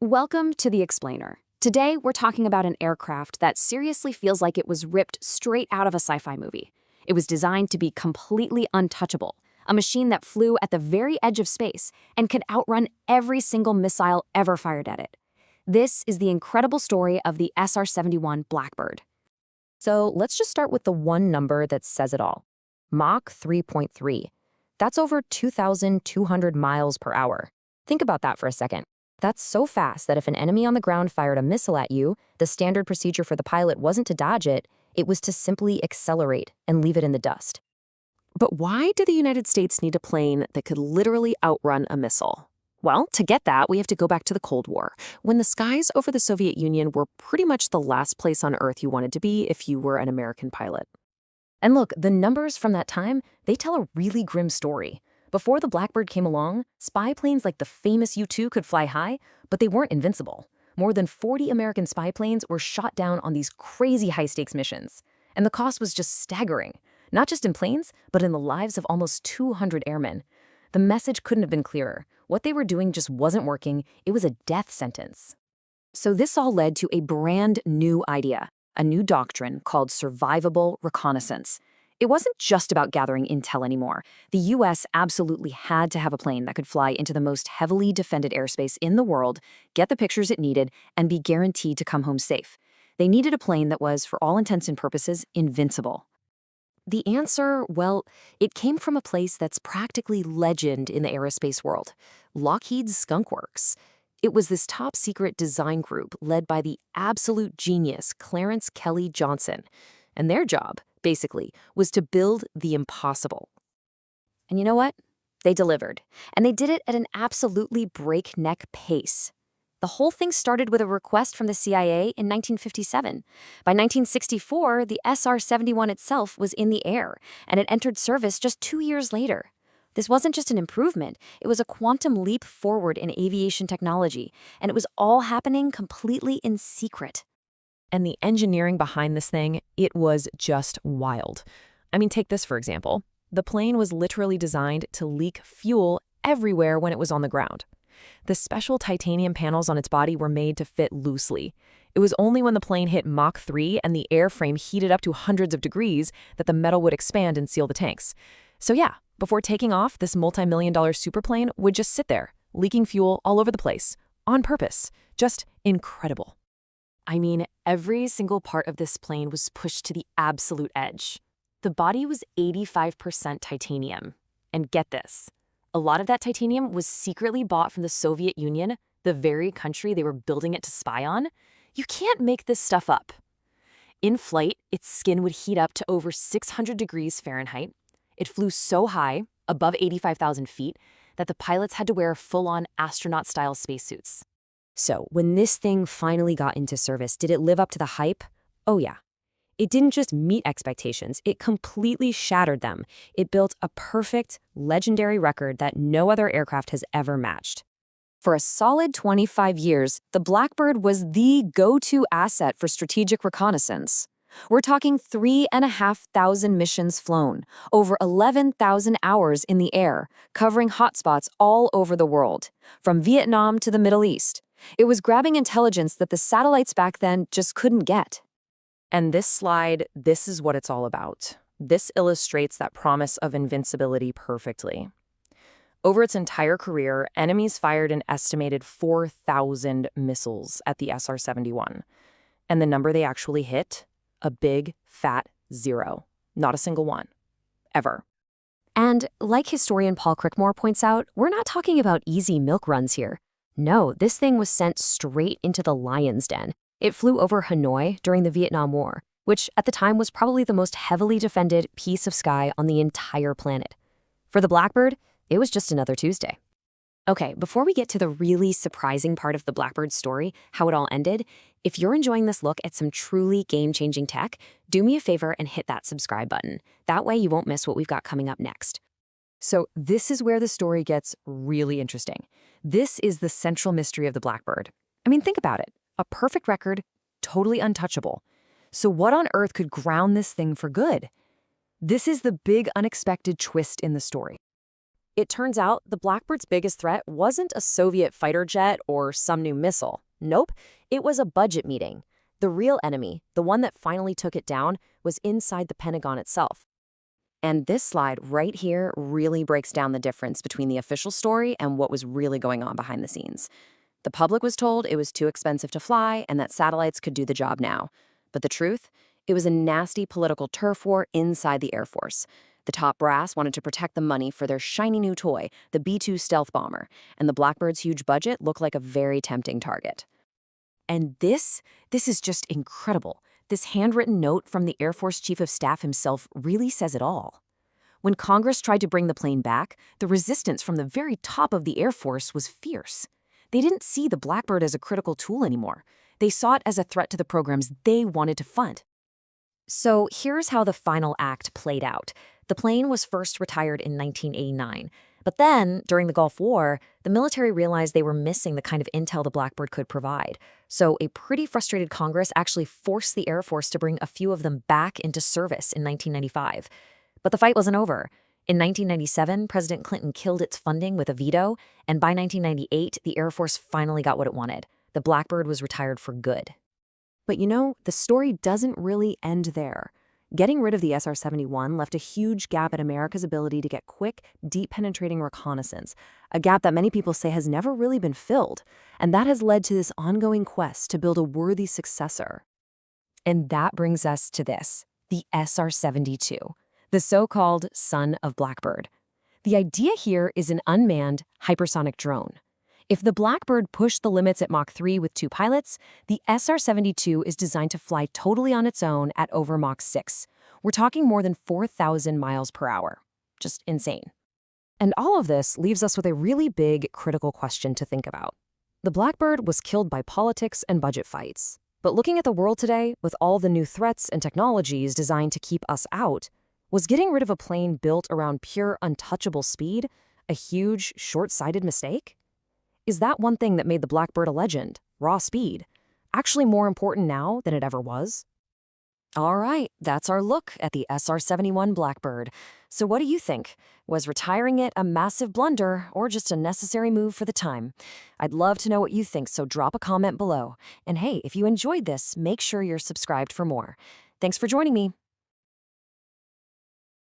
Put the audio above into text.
Welcome to The Explainer. Today, we're talking about an aircraft that seriously feels like it was ripped straight out of a sci-fi movie. It was designed to be completely untouchable, a machine that flew at the very edge of space and could outrun every single missile ever fired at it. This is the incredible story of the SR-71 Blackbird. So let's just start with the one number that says it all. Mach 3.3. That's over 2,200 miles per hour. Think about that for a second. That's so fast that if an enemy on the ground fired a missile at you, the standard procedure for the pilot wasn't to dodge it, it was to simply accelerate and leave it in the dust. But why did the United States need a plane that could literally outrun a missile? Well, to get that, we have to go back to the Cold War, when the skies over the Soviet Union were pretty much the last place on Earth you wanted to be if you were an American pilot. And look, the numbers from that time, they tell a really grim story. Before the Blackbird came along, spy planes like the famous U-2 could fly high, but they weren't invincible. More than 40 American spy planes were shot down on these crazy high-stakes missions. And the cost was just staggering, not just in planes, but in the lives of almost 200 airmen. The message couldn't have been clearer. What they were doing just wasn't working. It was a death sentence. So this all led to a brand new idea, a new doctrine called survivable reconnaissance. It wasn't just about gathering intel anymore. The US absolutely had to have a plane that could fly into the most heavily defended airspace in the world, get the pictures it needed, and be guaranteed to come home safe. They needed a plane that was, for all intents and purposes, invincible. The answer, well, it came from a place that's practically legend in the aerospace world, Lockheed's Skunk Works. It was this top-secret design group led by the absolute genius Clarence Kelly Johnson, and their job, basically, was to build the impossible. And you know what? They delivered. And they did it at an absolutely breakneck pace. The whole thing started with a request from the CIA in 1957. By 1964, the SR-71 itself was in the air, and it entered service just 2 years later. This wasn't just an improvement, it was a quantum leap forward in aviation technology, and it was all happening completely in secret. And the engineering behind this thing, it was just wild. I mean, take this for example. The plane was literally designed to leak fuel everywhere when it was on the ground. The special titanium panels on its body were made to fit loosely. It was only when the plane hit Mach 3 and the airframe heated up to hundreds of degrees that the metal would expand and seal the tanks. So yeah, before taking off, this multi-million-dollar superplane would just sit there, leaking fuel all over the place, on purpose. Just incredible. I mean, every single part of this plane was pushed to the absolute edge. The body was 85% titanium. And get this, a lot of that titanium was secretly bought from the Soviet Union, the very country they were building it to spy on. You can't make this stuff up. In flight, its skin would heat up to over 600 degrees Fahrenheit. It flew so high, above 85,000 feet, that the pilots had to wear full-on astronaut-style spacesuits. So, when this thing finally got into service, did it live up to the hype? Oh yeah. It didn't just meet expectations, it completely shattered them. It built a perfect, legendary record that no other aircraft has ever matched. For a solid 25 years, the Blackbird was the go-to asset for strategic reconnaissance. We're talking 3,500 missions flown, over 11,000 hours in the air, covering hotspots all over the world, from Vietnam to the Middle East. It was grabbing intelligence that the satellites back then just couldn't get. And this slide, this is what it's all about. This illustrates that promise of invincibility perfectly. Over its entire career, enemies fired an estimated 4,000 missiles at the SR-71. And the number they actually hit? A big, fat 0. Not a single one. Ever. And like historian Paul Crickmore points out, we're not talking about easy milk runs here. No, this thing was sent straight into the lion's den. It flew over Hanoi during the Vietnam War, which at the time was probably the most heavily defended piece of sky on the entire planet. For the Blackbird, it was just another Tuesday. Okay, before we get to the really surprising part of the Blackbird story, how it all ended, if you're enjoying this look at some truly game-changing tech, do me a favor and hit that subscribe button. That way you won't miss what we've got coming up next. So this is where the story gets really interesting. This is the central mystery of the Blackbird. I mean, think about it. A perfect record, totally untouchable. So what on earth could ground this thing for good? This is the big unexpected twist in the story. It turns out the Blackbird's biggest threat wasn't a Soviet fighter jet or some new missile. Nope, it was a budget meeting. The real enemy, the one that finally took it down, was inside the Pentagon itself. And this slide right here really breaks down the difference between the official story and what was really going on behind the scenes. The public was told it was too expensive to fly and that satellites could do the job now. But the truth? It was a nasty political turf war inside the Air Force. The top brass wanted to protect the money for their shiny new toy, the B-2 stealth bomber, and the Blackbird's huge budget looked like a very tempting target. And this is just incredible. This handwritten note from the Air Force Chief of Staff himself really says it all. When Congress tried to bring the plane back, the resistance from the very top of the Air Force was fierce. They didn't see the Blackbird as a critical tool anymore. They saw it as a threat to the programs they wanted to fund. So here's how the final act played out. The plane was first retired in 1989. But then, during the Gulf War, the military realized they were missing the kind of intel the Blackbird could provide. So a pretty frustrated Congress actually forced the Air Force to bring a few of them back into service in 1995. But the fight wasn't over. In 1997, President Clinton killed its funding with a veto, and by 1998, the Air Force finally got what it wanted. The Blackbird was retired for good. But you know, the story doesn't really end there. Getting rid of the SR-71 left a huge gap in America's ability to get quick, deep-penetrating reconnaissance, a gap that many people say has never really been filled, and that has led to this ongoing quest to build a worthy successor. And that brings us to this, the SR-72, the so-called son of Blackbird. The idea here is an unmanned, hypersonic drone. If the Blackbird pushed the limits at Mach 3 with 2 pilots, the SR-72 is designed to fly totally on its own at over Mach 6. We're talking more than 4,000 miles per hour. Just insane. And all of this leaves us with a really big, critical question to think about. The Blackbird was killed by politics and budget fights. But looking at the world today, with all the new threats and technologies designed to keep us out, was getting rid of a plane built around pure, untouchable speed a huge, short-sighted mistake? Is that one thing that made the Blackbird a legend, raw speed, actually more important now than it ever was? All right, that's our look at the SR-71 Blackbird. So what do you think? Was retiring it a massive blunder or just a necessary move for the time? I'd love to know what you think, so drop a comment below. And hey, if you enjoyed this, make sure you're subscribed for more. Thanks for joining me.